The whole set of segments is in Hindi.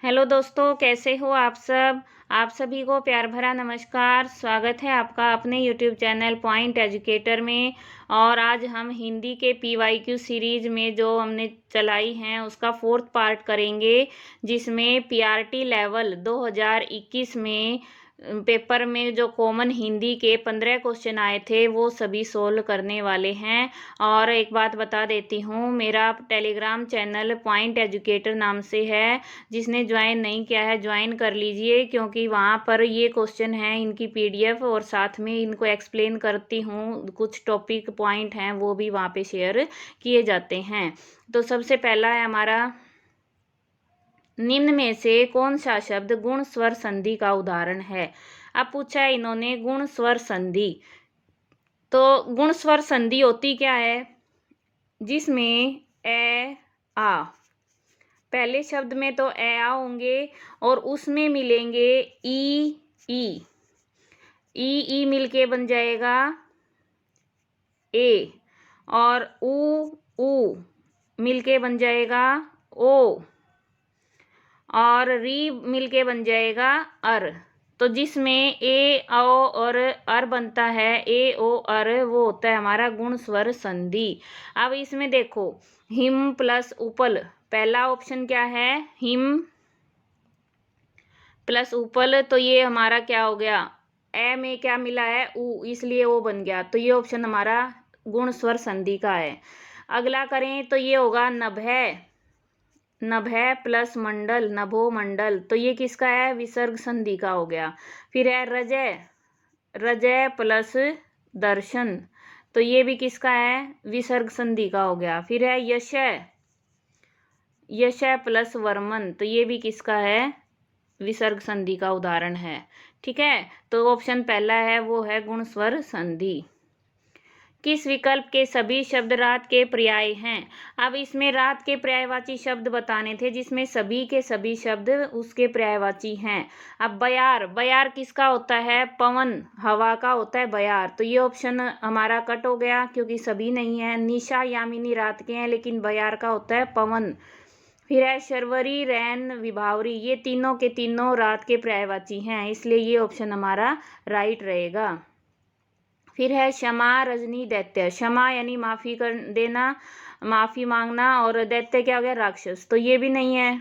हेलो दोस्तों, कैसे हो आप सब। आप सभी को प्यार भरा नमस्कार। स्वागत है आपका अपने यूट्यूब चैनल पॉइंट एजुकेटर में। और आज हम हिंदी के पीवाईक्यू सीरीज में जो हमने चलाई हैं उसका 4th पार्ट करेंगे, जिसमें पीआरटी लेवल 2021 में पेपर में जो कॉमन हिंदी के 15 क्वेश्चन आए थे वो सभी सोल्व करने वाले हैं। और एक बात बता देती हूँ, मेरा टेलीग्राम चैनल पॉइंट एजुकेटर नाम से है। जिसने ज्वाइन नहीं किया है ज्वाइन कर लीजिए, क्योंकि वहाँ पर ये क्वेश्चन हैं इनकी पीडीएफ और साथ में इनको एक्सप्लेन करती हूँ। कुछ टॉपिक पॉइंट हैं वो भी वहाँ पे शेयर किए जाते हैं। तो सबसे पहला है हमारा, निम्न में से कौन सा शब्द गुण स्वर संधि का उदाहरण है। अब पूछा है इन्होंने गुण स्वर संधि। तो गुण स्वर संधि होती क्या है, जिसमें ए आ, पहले शब्द में तो ए आ होंगे और उसमें मिलेंगे ई ई मिलके बन जाएगा ए, और ऊ मिलके बन जाएगा ओ, और री मिलके बन जाएगा अर। तो जिसमें ए ओ और अर बनता है, ए ओ अर, वो होता है हमारा गुण स्वर संधि। अब इसमें देखो, हिम प्लस उपल, पहला ऑप्शन क्या है, हिम प्लस उपल, तो ये हमारा क्या हो गया, ए में क्या मिला है ऊ, इसलिए वो बन गया। तो ये ऑप्शन हमारा गुण स्वर संधि का है। अगला करें तो ये होगा नभः प्लस मंडल, नभो मंडल, तो ये किसका है, विसर्ग संधि का हो गया। फिर है रजय प्लस दर्शन, तो ये भी किसका है, विसर्ग संधि का हो गया। फिर है यशय प्लस वर्मन, तो ये भी किसका है, विसर्ग संधि का उदाहरण है। ठीक है, तो ऑप्शन पहला है वो है गुण स्वर संधि। किस विकल्प के सभी शब्द रात के पर्याय हैं। अब इसमें रात के पर्यायवाची शब्द बताने थे, जिसमें सभी के सभी शब्द उसके पर्यायवाची हैं। अब बयार किसका होता है, पवन, हवा का होता है बयार, तो ये ऑप्शन हमारा कट हो गया क्योंकि सभी नहीं है। निशा यामिनी रात के हैं, लेकिन बयार का होता है पवन। फिर है शर्वरी, रैन, विभावरी, ये तीनों के तीनों रात के पर्यायवाची हैं, इसलिए ये ऑप्शन हमारा राइट रहेगा। फिर है क्षमा, रजनी, दैत्य, क्षमा यानी माफी कर देना, माफी मांगना, और दैत्य क्या हो गया, राक्षस, तो ये भी नहीं है।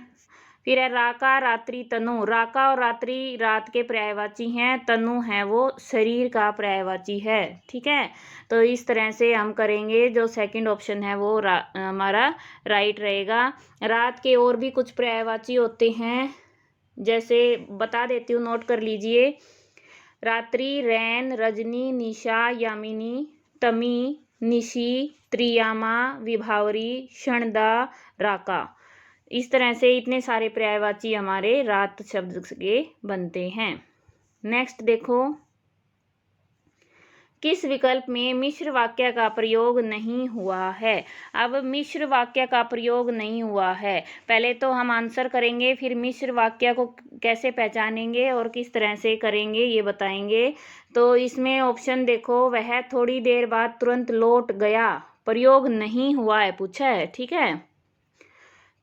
फिर है राका, रात्रि, तनु, राका और रात्रि रात के पर्यायवाची हैं, तनु है वो शरीर का पर्यायवाची है। ठीक है, तो इस तरह से हम करेंगे, जो सेकंड ऑप्शन है वो हमारा राइट रहेगा। रात के और भी कुछ पर्यायवाची होते हैं, जैसे बता देती हूँ, नोट कर लीजिए। रात्रि, रैन, रजनी, निशा, यामिनी, तमी, निशी, त्रियामा, विभावरी, क्षणदा, राका, इस तरह से इतने सारे पर्यायवाची हमारे रात शब्द के बनते हैं। नेक्स्ट देखो, किस विकल्प में मिश्र वाक्य का प्रयोग नहीं हुआ है। अब मिश्र वाक्य का प्रयोग नहीं हुआ है, पहले तो हम आंसर करेंगे, फिर मिश्र वाक्य को कैसे पहचानेंगे और किस तरह से करेंगे ये बताएंगे। तो इसमें ऑप्शन देखो, वह थोड़ी देर बाद तुरंत लौट गया, प्रयोग नहीं हुआ है, पूछा है। ठीक है,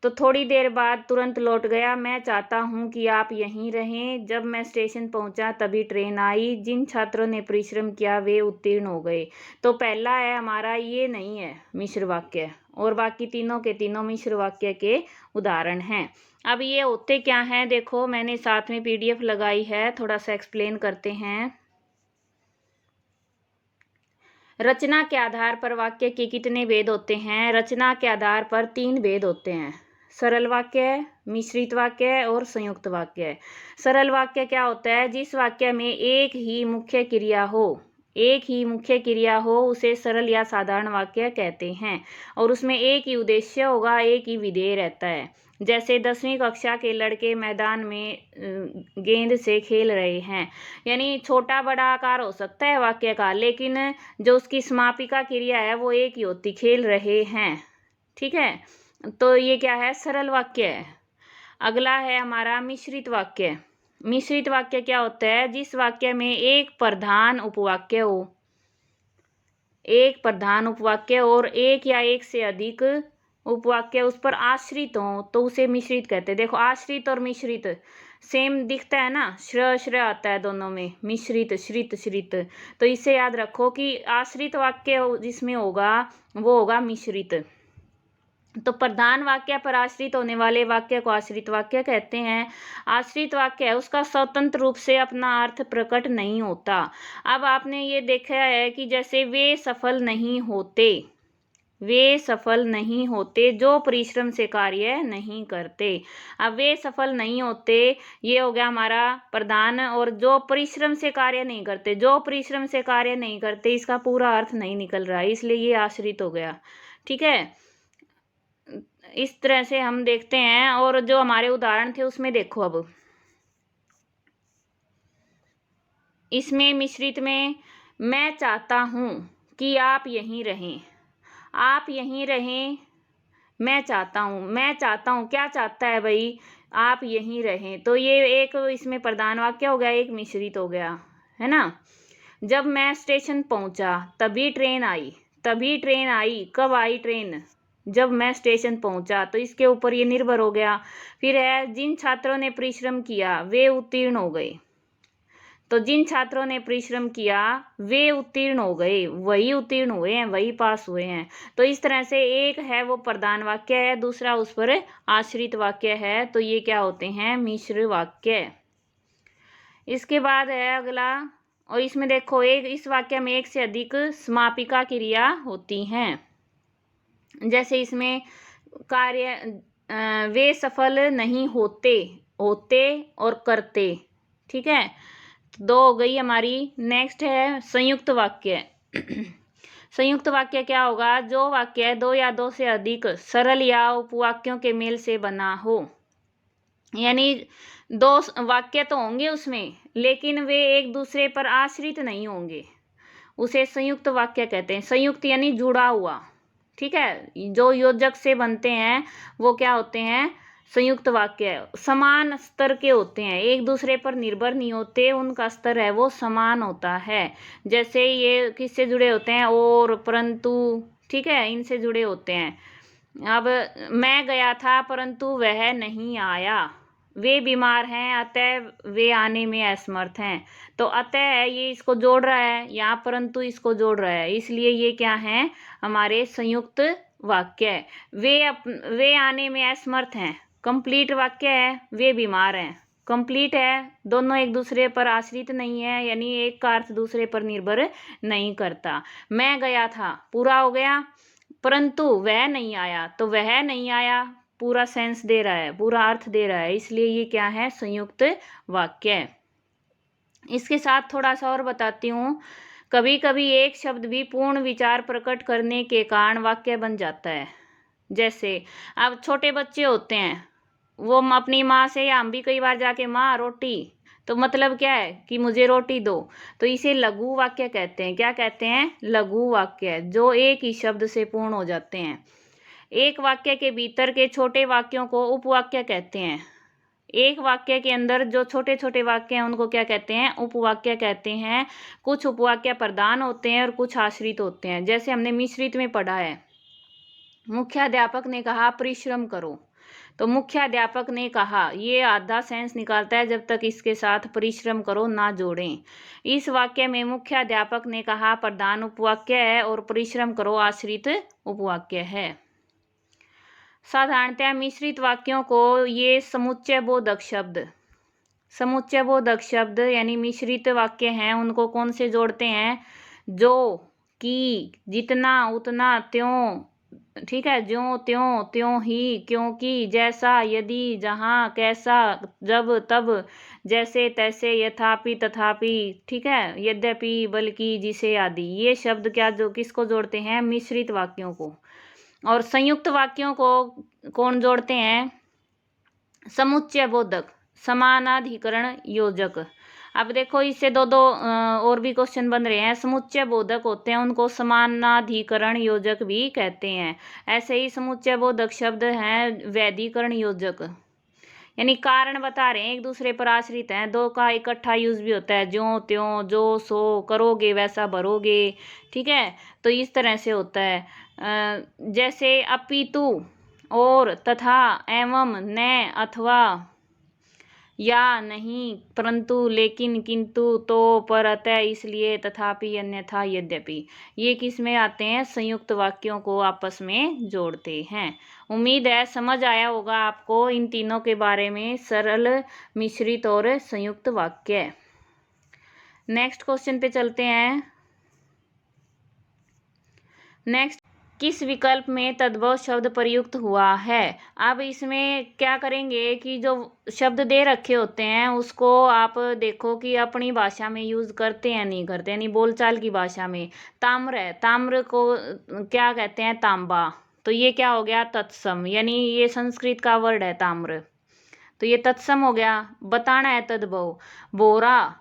तो थोड़ी देर बाद तुरंत लौट गया। मैं चाहता हूँ कि आप यहीं रहें, जब मैं स्टेशन पहुँचा तभी ट्रेन आई, जिन छात्रों ने परिश्रम किया वे उत्तीर्ण हो गए। तो पहला है हमारा, ये नहीं है मिश्र वाक्य, और बाकी तीनों के तीनों मिश्र वाक्य के उदाहरण हैं। अब ये होते क्या हैं, देखो मैंने साथ में पीडीएफ लगाई है, थोड़ा सा एक्सप्लेन करते हैं। रचना के आधार पर वाक्य के कितने भेद होते हैं। रचना के आधार पर 3 भेद होते हैं, सरल वाक्य, मिश्रित वाक्य और संयुक्त वाक्य। सरल वाक्य क्या होता है, जिस वाक्य में एक ही मुख्य क्रिया हो उसे सरल या साधारण वाक्य कहते हैं, और उसमें एक ही उद्देश्य होगा, एक ही विधेय रहता है। जैसे 10वीं कक्षा के लड़के मैदान में गेंद से खेल रहे हैं, यानी छोटा बड़ा आकार हो सकता है वाक्य का, लेकिन जो उसकी समापिका क्रिया है वो एक ही होती, खेल रहे हैं। ठीक है, तो ये क्या है, सरल वाक्य है। अगला है हमारा मिश्रित वाक्य। मिश्रित वाक्य क्या होता है, जिस वाक्य में एक प्रधान उपवाक्य हो, एक प्रधान उपवाक्य और एक या एक से अधिक उपवाक्य उस पर आश्रित हो तो उसे मिश्रित कहते हैं। देखो आश्रित और मिश्रित सेम दिखता है ना, श्र श्र आता है दोनों में, मिश्रित श्रित श्रित। तो इसे याद रखो कि आश्रित वाक्य जिसमें होगा वो होगा मिश्रित। तो प्रधान वाक्य पर आश्रित होने वाले वाक्य को आश्रित वाक्य कहते हैं। आश्रित वाक्य है उसका स्वतंत्र रूप से अपना अर्थ प्रकट नहीं होता। अब आपने ये देखा है कि जैसे वे सफल नहीं होते, वे सफल नहीं होते जो परिश्रम से कार्य नहीं करते। अब वे सफल नहीं होते ये हो गया हमारा प्रधान, और जो परिश्रम से कार्य नहीं करते, जो परिश्रम से कार्य नहीं करते इसका पूरा अर्थ नहीं निकल रहा है, इसलिए ये आश्रित हो गया। ठीक है, इस तरह से हम देखते हैं। और जो हमारे उदाहरण थे उसमें देखो, अब इसमें मिश्रित में मैं चाहता हूँ कि आप यहीं रहें, आप यहीं रहें, मैं चाहता हूँ क्या चाहता है भाई, आप यहीं रहें। तो ये एक इसमें प्रधान वाक्य हो गया, एक मिश्रित हो गया, है ना। जब मैं स्टेशन पहुंचा तभी ट्रेन आई, तभी ट्रेन आई, कब आई ट्रेन, जब मैं स्टेशन पहुंचा, तो इसके ऊपर ये निर्भर हो गया। फिर है जिन छात्रों ने परिश्रम किया वे उत्तीर्ण हो गए, तो जिन छात्रों ने परिश्रम किया वे उत्तीर्ण हो गए, वही उत्तीर्ण हुए हैं, वही पास हुए हैं। तो इस तरह से एक है वो प्रधान वाक्य है, दूसरा उस पर आश्रित वाक्य है, तो ये क्या होते हैं, मिश्र वाक्य। इसके बाद है अगला, और इसमें देखो एक इस वाक्य में एक से अधिक समापिका क्रिया होती हैं। जैसे इसमें कार्य वे सफल नहीं होते, होते और करते, ठीक है, दो हो गई हमारी। नेक्स्ट है संयुक्त वाक्य। संयुक्त वाक्य क्या होगा, जो वाक्य दो या दो से अधिक सरल या उपवाक्यों के मेल से बना हो, यानी दो वाक्य तो होंगे उसमें लेकिन वे एक दूसरे पर आश्रित नहीं होंगे, उसे संयुक्त वाक्य कहते हैं। संयुक्त यानी जुड़ा हुआ, ठीक है, जो योजक से बनते हैं वो क्या होते हैं, संयुक्त वाक्य। समान स्तर के होते हैं, एक दूसरे पर निर्भर नहीं होते, उनका स्तर है वो समान होता है। जैसे ये किससे जुड़े होते हैं, और, परंतु, ठीक है, इनसे जुड़े होते हैं। अब मैं गया था परंतु वह नहीं आया, वे बीमार हैं अतः वे आने में असमर्थ हैं। तो अतः है ये इसको जोड़ रहा है, यहाँ परंतु इसको जोड़ रहा है, इसलिए ये क्या है, हमारे संयुक्त वाक्य। वे आने में असमर्थ हैं, कंप्लीट वाक्य है, वे बीमार हैं, कंप्लीट है, दोनों एक दूसरे पर आश्रित नहीं है, यानी एक का अर्थ दूसरे पर निर्भर नहीं करता। मैं गया था पूरा हो गया, परंतु वह नहीं आया, तो वह नहीं आया पूरा सेंस दे रहा है, पूरा अर्थ दे रहा है, इसलिए ये क्या है, संयुक्त वाक्य। इसके साथ थोड़ा सा और बताती हूँ, कभी कभी एक शब्द भी पूर्ण विचार प्रकट करने के कारण वाक्य बन जाता है। जैसे अब छोटे बच्चे होते हैं, वो अपनी माँ से, या हम भी कई बार जाके माँ रोटी, तो मतलब क्या है कि मुझे रोटी दो, तो इसे लघु वाक्य कहते हैं। क्या कहते हैं, लघु वाक्य, जो एक ही शब्द से पूर्ण हो जाते हैं। एक वाक्य के भीतर के छोटे वाक्यों को उपवाक्य कहते हैं। एक वाक्य के अंदर जो छोटे छोटे वाक्य हैं उनको क्या कहते हैं, उपवाक्य कहते हैं। कुछ उपवाक्य प्रधान होते हैं और कुछ आश्रित होते हैं। जैसे हमने मिश्रित में पढ़ा है, मुख्याध्यापक ने कहा परिश्रम करो, तो मुख्याध्यापक ने कहा, ये आधा सेंस निकालता है जब तक इसके साथ परिश्रम करो ना जोड़ें। इस वाक्य में मुख्याध्यापक ने कहा प्रधान उपवाक्य है और परिश्रम करो आश्रित उपवाक्य है। साधारणतः मिश्रित वाक्यों को ये समुच्चय बोधक शब्द, समुच्चय बोधक शब्द यानी मिश्रित वाक्य हैं, उनको कौन से जोड़ते हैं, जो, कि, जितना, उतना, त्यों, ठीक है, ज्यों त्यों, त्यों ही, क्योंकि, जैसा, यदि, जहाँ, कैसा, जब, तब, जैसे तैसे, यथापि, तथापि, ठीक है, यद्यपि, बल्कि, जिसे आदि। ये शब्द क्या जो किसको जोड़ते हैं, मिश्रित वाक्यों को। और संयुक्त वाक्यों को कौन जोड़ते हैं, समुच्चय बोधक, समानाधिकरण योजक। अब देखो इससे दो और भी क्वेश्चन बन रहे हैं। समुच्चय बोधक होते हैं उनको समानाधिकरण योजक भी कहते हैं। ऐसे ही समुच्चय बोधक शब्द हैं वैधिकरण योजक, यानी कारण बता रहे हैं, एक दूसरे पर आश्रित हैं। दो का इकट्ठा यूज भी होता है, ज्यों त्यों, जो सो, करोगे वैसा भरोगे, ठीक है, तो इस तरह से होता है। जैसे अपितु, और, तथा, एवं, न, अथवा, या, नहीं, परंतु, लेकिन, किंतु, तो, पर, अतः, इसलिए, तथापि, अन्यथा, यद्यपि। ये किस में आते हैं? संयुक्त वाक्यों को आपस में जोड़ते हैं। उम्मीद है समझ आया होगा आपको इन तीनों के बारे में, सरल, मिश्रित और संयुक्त वाक्य। नेक्स्ट क्वेश्चन पे चलते हैं। नेक्स्ट, किस विकल्प में तद्भव शब्द प्रयुक्त हुआ है? अब इसमें क्या करेंगे कि जो शब्द दे रखे होते हैं उसको आप देखो कि अपनी भाषा में यूज करते हैं नहीं करते, यानी बोलचाल की भाषा में। ताम्र है, ताम्र को क्या कहते हैं? तांबा। तो ये क्या हो गया? तत्सम, यानी ये संस्कृत का वर्ड है ताम्र, तो ये तत्सम हो गया। बताना है तद्भव। बोरा,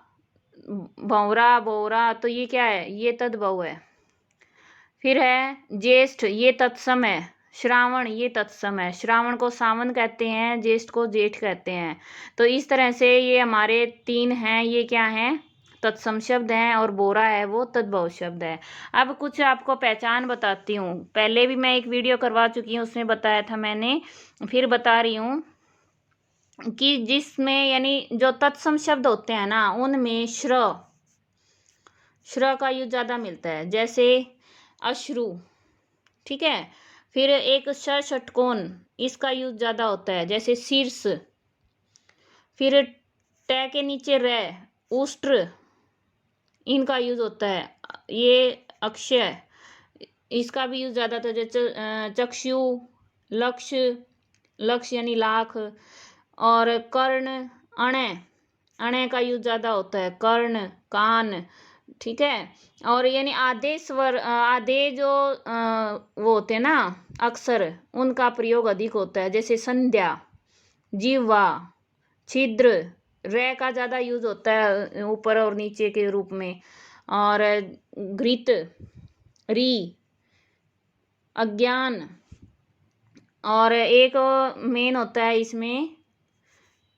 भौरा, बोरा, तो ये क्या है? ये तद्भव है। फिर है ज्येष्ठ, ये तत्सम है। श्रावण, ये तत्सम है। श्रावण को सावन कहते हैं, ज्येष्ठ को जेठ कहते हैं। तो इस तरह से ये हमारे तीन हैं, ये क्या हैं? तत्सम शब्द हैं, और बोरा है वो तद्भव शब्द है। अब कुछ आपको पहचान बताती हूँ। पहले भी मैं एक वीडियो करवा चुकी हूँ, उसमें बताया था मैंने, फिर बता रही हूँ कि जिसमें यानी जो तत्सम शब्द होते हैं ना, उनमें श्र का यूज ज्यादा मिलता है। जैसे अश्रु, ठीक है। फिर एक षटकोण, इसका यूज ज्यादा होता है, जैसे शीर्ष। फिर ट के नीचे र, उष्ट्र, इनका यूज होता है। ये अक्षय, इसका भी यूज ज्यादा होता है। जैसे चक्षु, लक्ष्य यानी लाख, और कर्ण, अणे का यूज ज्यादा होता है। कर्ण, कान, ठीक है। और यानी आधे स्वर, आधे जो वो होते हैं ना अक्षर, उनका प्रयोग अधिक होता है। जैसे संध्या, जीवा, छिद्र, रे का ज्यादा यूज होता है ऊपर और नीचे के रूप में। और घृत, री, अज्ञान, और एक मेन होता है इसमें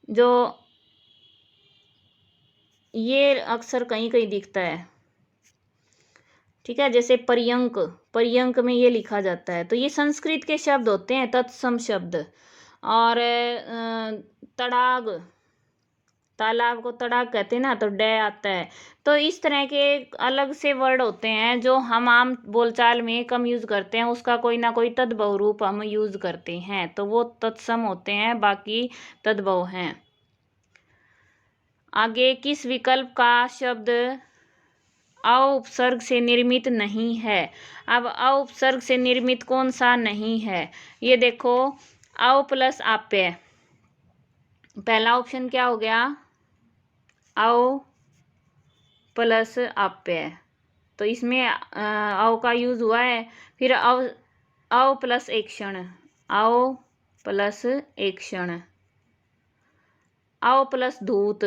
जो ये अक्सर कहीं कहीं दिखता है, ठीक है। जैसे पर्यंक में ये लिखा जाता है। तो ये संस्कृत के शब्द होते हैं, तत्सम शब्द। और तड़ाग, तालाब को तड़ाग कहते हैं ना, तो डे आता है। तो इस तरह के अलग से वर्ड होते हैं जो हम आम बोलचाल में कम यूज करते हैं, उसका कोई ना कोई तद्भव रूप हम यूज करते हैं, तो वो तत्सम होते हैं, बाकी तद्भव हैं। आगे, किस विकल्प का शब्द अ उपसर्ग से निर्मित नहीं है? अब अ उपसर्ग से निर्मित कौन सा नहीं है? ये देखो, अ प्लस आप्य, पहला ऑप्शन क्या हो गया? अ प्लस आप्य, तो इसमें अ का यूज हुआ है। फिर अ प्लस एक क्षण, अ प्लस एक क्षण, अव प्लस धूत,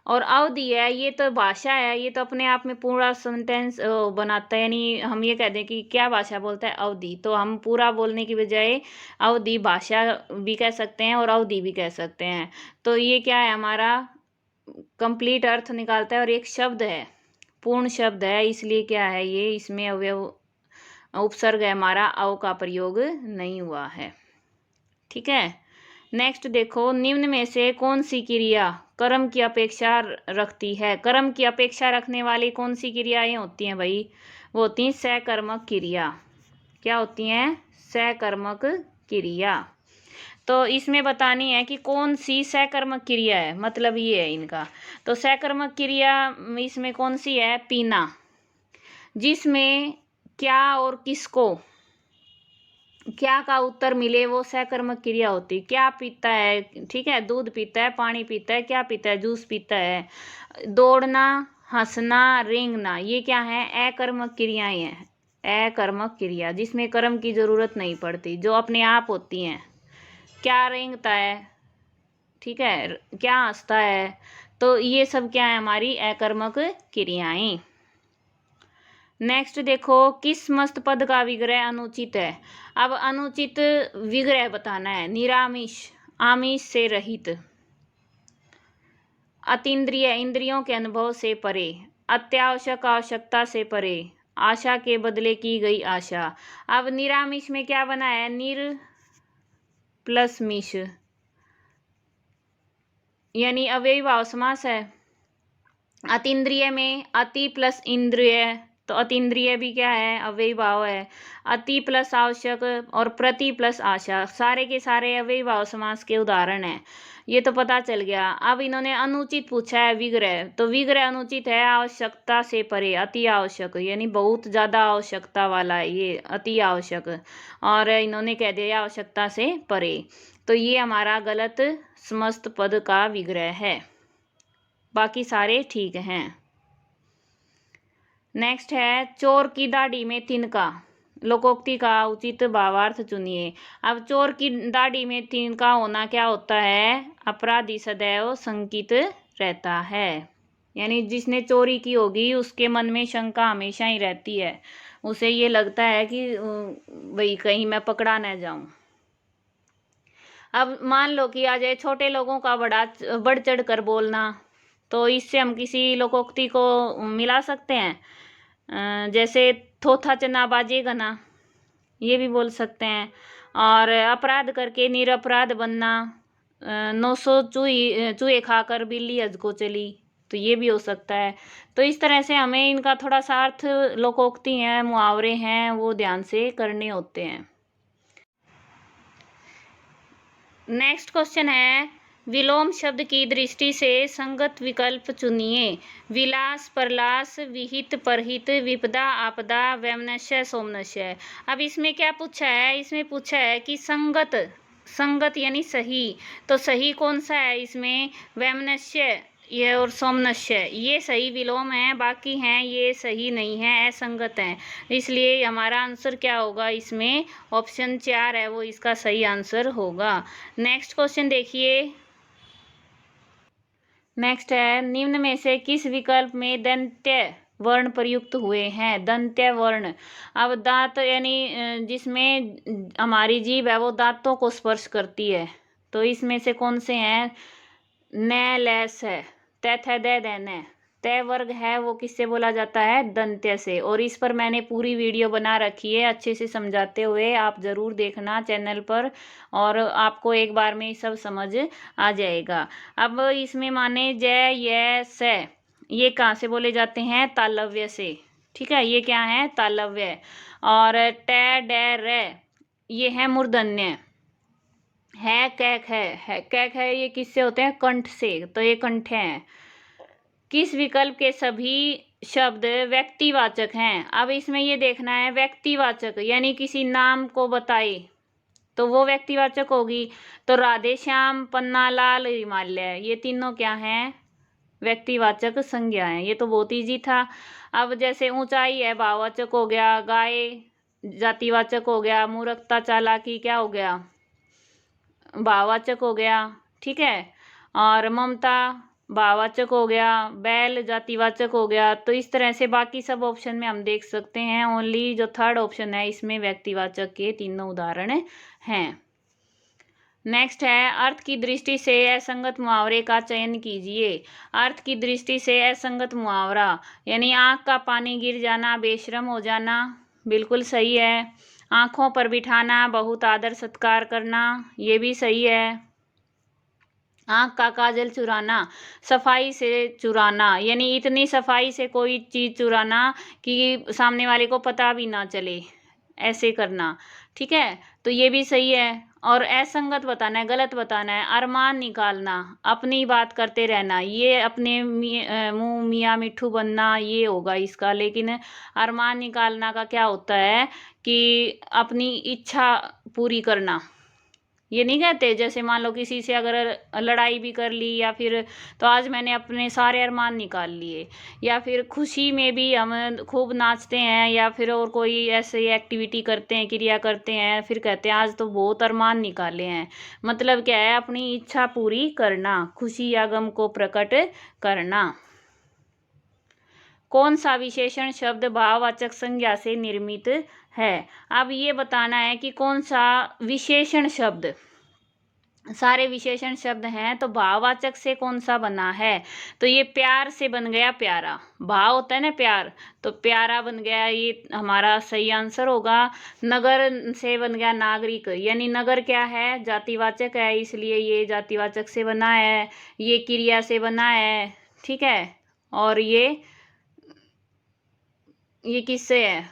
और अवधि है, ये तो भाषा है, ये तो अपने आप में पूरा सेंटेंस बनाता है। यानी हम ये कह दें कि क्या भाषा बोलता है? अवधि। तो हम पूरा बोलने की बजाय अवधि भाषा भी कह सकते हैं और अवधि भी कह सकते हैं। तो ये क्या है? हमारा कंप्लीट अर्थ निकालता है, और एक शब्द है, पूर्ण शब्द है, इसलिए क्या है ये, इसमें अवयव उपसर्ग है हमारा, अव का प्रयोग नहीं हुआ है, ठीक है। नेक्स्ट देखो, निम्न में से कौन सी क्रिया कर्म की अपेक्षा रखती है? कर्म की अपेक्षा रखने वाली कौन सी क्रियाएं होती हैं भाई? वो होती हैं सकर्मक क्रिया। क्या होती हैं? सकर्मक क्रिया। तो इसमें बतानी है कि कौन सी सकर्मक क्रिया है, मतलब ये है इनका। तो सकर्मक क्रिया इसमें कौन सी है? पीना, जिसमें क्या और किसको, क्या का उत्तर मिले वो सकर्मक क्रिया होती। क्या पीता है, ठीक है, दूध पीता है, पानी पीता है, क्या पीता है? जूस पीता है। दौड़ना, हंसना, रेंगना, ये क्या है? अकर्मक क्रियाएं हैं। अकर्मक क्रिया जिसमें कर्म की जरूरत नहीं पड़ती, जो अपने आप होती हैं। क्या रेंगता है, ठीक है, क्या हंसता है, तो ये सब क्या है? हमारी अकर्मक क्रियाएं। नेक्स्ट देखो, किस मस्त पद का विग्रह अनुचित है? अब अनुचित विग्रह बताना है। निरामिष, आमिष से रहित। अतीन्द्रिय, इंद्रियों के अनुभव से परे। अत्यावश्यक, आवश्यकता से परे। आशा के बदले की गई आशा। अब निरामिष में क्या बना है, निर प्लस मिश, यानी अव्ययी भाव समास है। अतीन्द्रिय में अति प्लस इंद्रिय, तो अतीन्द्रिय भी क्या है, अव्ययी भाव है। अति प्लस आवश्यक और प्रति प्लस आशा, सारे के सारे अव्ययी भाव समास के उदाहरण हैं। ये तो पता चल गया। अब इन्होंने अनुचित पूछा है विग्रह, तो विग्रह अनुचित है आवश्यकता से परे, अति आवश्यक, यानी बहुत ज़्यादा आवश्यकता वाला है ये, अति आवश्यक। और इन्होंने कह दिया आवश्यकता से परे, तो ये हमारा गलत समस्त पद का विग्रह है, बाकी सारे ठीक हैं। नेक्स्ट है चोर की दाढ़ी में तिनका, लोकोक्ति का उचित भावार्थ चुनिए। अब चोर की दाढ़ी में तिनका होना क्या होता है, अपराधी सदैव शंकित रहता है, यानी जिसने चोरी की होगी उसके मन में शंका हमेशा ही रहती है, उसे ये लगता है कि भाई कहीं मैं पकड़ा न जाऊं। अब मान लो कि आ जाए छोटे लोगों का बढ़ चढ़ कर बोलना, तो इससे हम किसी लोकोक्ति को मिला सकते हैं, जैसे थोथा चना बाजेगा ना, ये भी बोल सकते हैं। और अपराध करके निरपराध बनना, 900 चूहे खाकर बिल्ली हज को चली, तो ये भी हो सकता है। तो इस तरह से हमें इनका थोड़ा सा अर्थ, लोकोक्ति हैं, मुहावरे हैं, वो ध्यान से करने होते हैं। नेक्स्ट क्वेश्चन है, विलोम शब्द की दृष्टि से संगत विकल्प चुनिए। विलास, परलास, विहित, परहित, विपदा, आपदा, वैमनस्य, सोमनस्य। अब इसमें क्या पूछा है, इसमें पूछा है कि संगत, संगत यानी सही, तो सही कौन सा है इसमें, वैमनस्य ये और सोमनस्य, ये सही विलोम है, बाकी हैं ये सही नहीं है, असंगत हैं। इसलिए हमारा आंसर क्या होगा इसमें, ऑप्शन 4 है वो इसका सही आंसर होगा। नेक्स्ट क्वेश्चन देखिए। नेक्स्ट है, निम्न में से किस विकल्प में दंत्य वर्ण प्रयुक्त हुए हैं, दंत्य वर्ण। अब दांत यानी जिसमें हमारी जीभ है वो दांतों को स्पर्श करती है, तो इसमें से कौन से हैं, न लैस है, तै दे न, तय वर्ग है वो किससे बोला जाता है, दंत्य से। और इस पर मैंने पूरी वीडियो बना रखी है अच्छे से समझाते हुए, आप ज़रूर देखना चैनल पर, और आपको एक बार में सब समझ आ जाएगा। अब इसमें माने जय, य, से, ये कहाँ से बोले जाते हैं, तालव्य से, ठीक है, ये क्या है, तालव्य। और टे, डे, रे, ये है मूर्धन्य। है कैक है कैक है, ये किससे होते हैं, कंठ से, तो ये कंठ हैं। किस विकल्प के सभी शब्द व्यक्तिवाचक हैं। अब इसमें ये देखना है व्यक्तिवाचक, यानी किसी नाम को बताए तो वो व्यक्तिवाचक होगी। तो राधे श्याम, पन्ना लाल, हिमालय, ये तीनों क्या हैं, व्यक्तिवाचक संज्ञा है। ये तो बहुत ईजी था। अब जैसे ऊंचाई है भाववाचक हो गया, गाय जातिवाचक हो गया, मूर्खता चालाकी क्या हो गया, भाववाचक हो गया, ठीक है। और ममता भाववाचक हो गया, बैल जातिवाचक हो गया। तो इस तरह से बाकी सब ऑप्शन में हम देख सकते हैं, ओनली जो थर्ड ऑप्शन है इसमें व्यक्तिवाचक के तीनों उदाहरण हैं। नेक्स्ट है, अर्थ की दृष्टि से असंगत मुहावरे का चयन कीजिए। अर्थ की दृष्टि से असंगत मुहावरा, यानी आंख का पानी गिर जाना, बेशरम हो जाना, बिल्कुल सही है। आंखों पर बिठाना, बहुत आदर सत्कार करना, ये भी सही है। आंख का काजल चुराना, सफाई से चुराना, यानी इतनी सफाई से कोई चीज़ चुराना कि सामने वाले को पता भी ना चले, ऐसे करना, ठीक है, तो ये भी सही है। और असंगत बताना है, गलत बताना है। अरमान निकालना, अपनी बात करते रहना, ये अपने मुंह मियाँ मिट्ठू बनना, ये होगा इसका। लेकिन अरमान निकालना का क्या होता है कि अपनी इच्छा पूरी करना, ये नहीं कहते। जैसे मान लो किसी से अगर लड़ाई भी कर ली, या फिर तो आज मैंने अपने सारे अरमान निकाल लिए। या फिर खुशी में भी हम खूब नाचते हैं, या फिर और कोई ऐसे एक्टिविटी करते हैं, क्रिया करते हैं, फिर कहते हैं आज तो बहुत अरमान निकाले हैं। मतलब क्या है, अपनी इच्छा पूरी करना, खुशी या गम को प्रकट करना। कौन सा विशेषण शब्द भाववाचक संज्ञा से निर्मित है। अब ये बताना है कि कौन सा विशेषण शब्द, सारे विशेषण शब्द हैं, तो भाववाचक से कौन सा बना है? तो ये प्यार से बन गया प्यारा। भाव होता है ना प्यार, तो प्यारा बन गया, ये हमारा सही आंसर होगा। नगर से बन गया नागरिक, यानी नगर क्या है? जातिवाचक है, इसलिए ये जातिवाचक से बना है। ये क्रिया से बना है, ठीक है। और ये किससे है?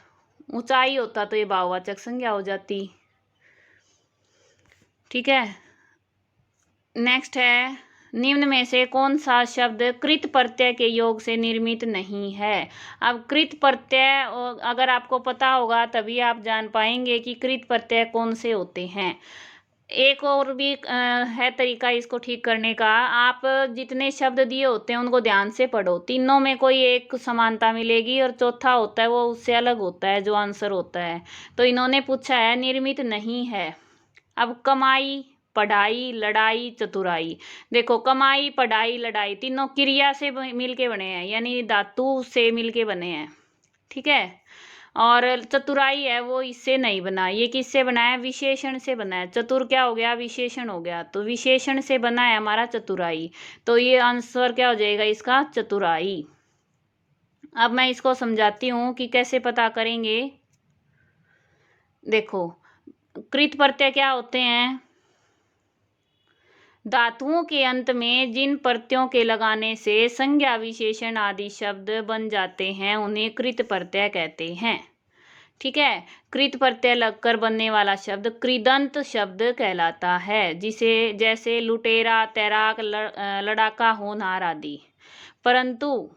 ऊंचाई होता तो ये भाववाचक संज्ञा हो जाती, ठीक है। नेक्स्ट है, निम्न में से कौन सा शब्द कृत प्रत्यय के योग से निर्मित नहीं है? अब कृत प्रत्यय अगर आपको पता होगा तभी आप जान पाएंगे कि कृत प्रत्यय कौन से होते हैं। एक और भी है तरीका इसको ठीक करने का। आप जितने शब्द दिए होते हैं उनको ध्यान से पढ़ो, तीनों में कोई एक समानता मिलेगी और चौथा होता है वो उससे अलग होता है जो आंसर होता है। तो इन्होंने पूछा है निर्मित नहीं है। अब कमाई, पढ़ाई, लड़ाई, चतुराई। देखो कमाई, पढ़ाई, लड़ाई तीनों क्रिया से मिलके बने हैं, यानी धातु से मिलके बने हैं, ठीक है। और चतुराई है वो इससे नहीं बना, ये किससे बना है? विशेषण से बना है। चतुर क्या हो गया? विशेषण हो गया, तो विशेषण से बना है हमारा चतुराई। तो ये आंसर क्या हो जाएगा इसका? चतुराई। अब मैं इसको समझाती हूँ कि कैसे पता करेंगे। देखो कृत प्रत्यय क्या होते हैं? धातुओं के अंत में जिन प्रत्ययों के लगाने से संज्ञा विशेषण आदि शब्द बन जाते हैं उन्हें कृत प्रत्यय कहते हैं, ठीक है। कृत प्रत्यय लगकर बनने वाला शब्द कृदंत शब्द कहलाता है, जिसे जैसे लुटेरा, तैराक, लड़ाका, होनहार आदि। परंतु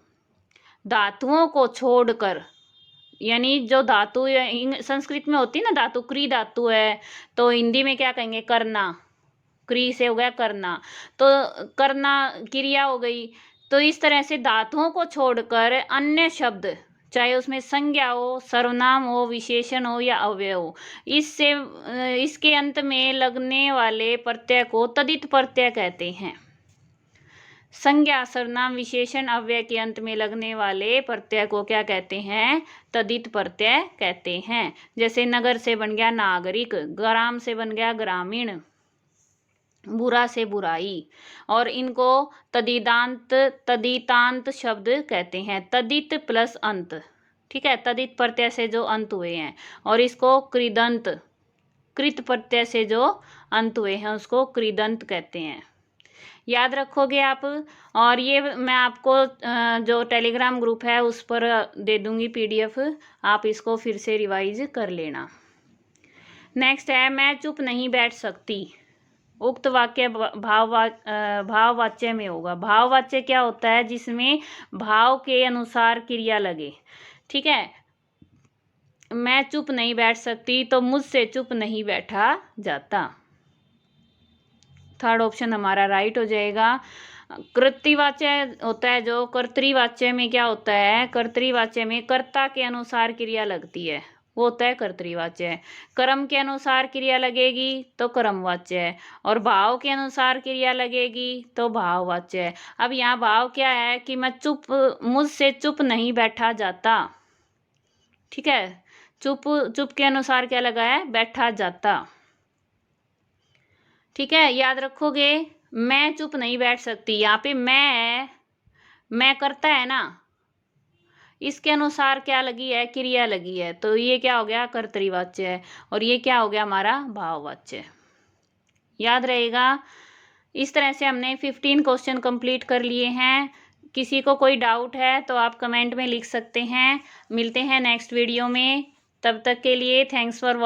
धातुओं को छोड़कर, यानी जो धातु संस्कृत में होती है ना धातु, क्री धातु है, तो हिंदी में क्या कहेंगे? करना। क्री से हो गया करना, तो करना क्रिया हो गई। तो इस तरह से धातुओं को छोड़कर अन्य शब्द, चाहे उसमें संज्ञा हो, सर्वनाम हो, विशेषण हो या अव्यय हो, इसके अंत में लगने वाले प्रत्यय को तदित प्रत्यय कहते हैं। संज्ञा, सर्वनाम, विशेषण, अव्यय के अंत में लगने वाले प्रत्यय को क्या कहते हैं? तदित प्रत्यय कहते हैं। जैसे नगर से बन गया नागरिक, ग्राम से बन गया ग्रामीण, बुरा से बुराई, और इनको तदितांत शब्द कहते हैं। तदित प्लस अंत, ठीक है, तदित प्रत्यय से जो अंत हुए हैं, और इसको कृदंत, कृत प्रत्यय से जो अंत हुए हैं उसको कृदंत कहते हैं। याद रखोगे आप। और ये मैं आपको जो टेलीग्राम ग्रुप है उस पर दे दूंगी PDF, आप इसको फिर से रिवाइज कर लेना। नेक्स्ट है, मैं चुप नहीं बैठ सकती। उक्त वाक्य भाववाच्य में होगा। भाववाच्य क्या होता है? जिसमें भाव के अनुसार क्रिया लगे, ठीक है। मैं चुप नहीं बैठ सकती, तो मुझसे चुप नहीं बैठा जाता। थर्ड ऑप्शन हमारा राइट हो जाएगा। कर्तृवाच्य होता है जो, कर्तृवाच्य में क्या होता है? कर्तृवाच्य में कर्ता के अनुसार क्रिया लगती है, वो होता है कर्तृवाच्य। कर्म के अनुसार क्रिया लगेगी तो कर्मवाच्य है, और भाव के अनुसार क्रिया लगेगी तो भाववाच्य है। अब यहाँ भाव क्या है कि मुझसे चुप नहीं बैठा जाता, ठीक है। चुप के अनुसार क्या लगा है? बैठा जाता, ठीक है। याद रखोगे। मैं चुप नहीं बैठ सकती, यहाँ पे मैं करता है ना, इसके अनुसार क्या लगी है? क्रिया लगी है, तो ये क्या हो गया? कर्तृवाच्य है, और ये क्या हो गया? हमारा भाववाच्य। याद रहेगा। इस तरह से हमने 15 क्वेश्चन कंप्लीट कर लिए हैं। किसी को कोई डाउट है तो आप कमेंट में लिख सकते हैं। मिलते हैं नेक्स्ट वीडियो में, तब तक के लिए थैंक्स फॉर वॉचिंग।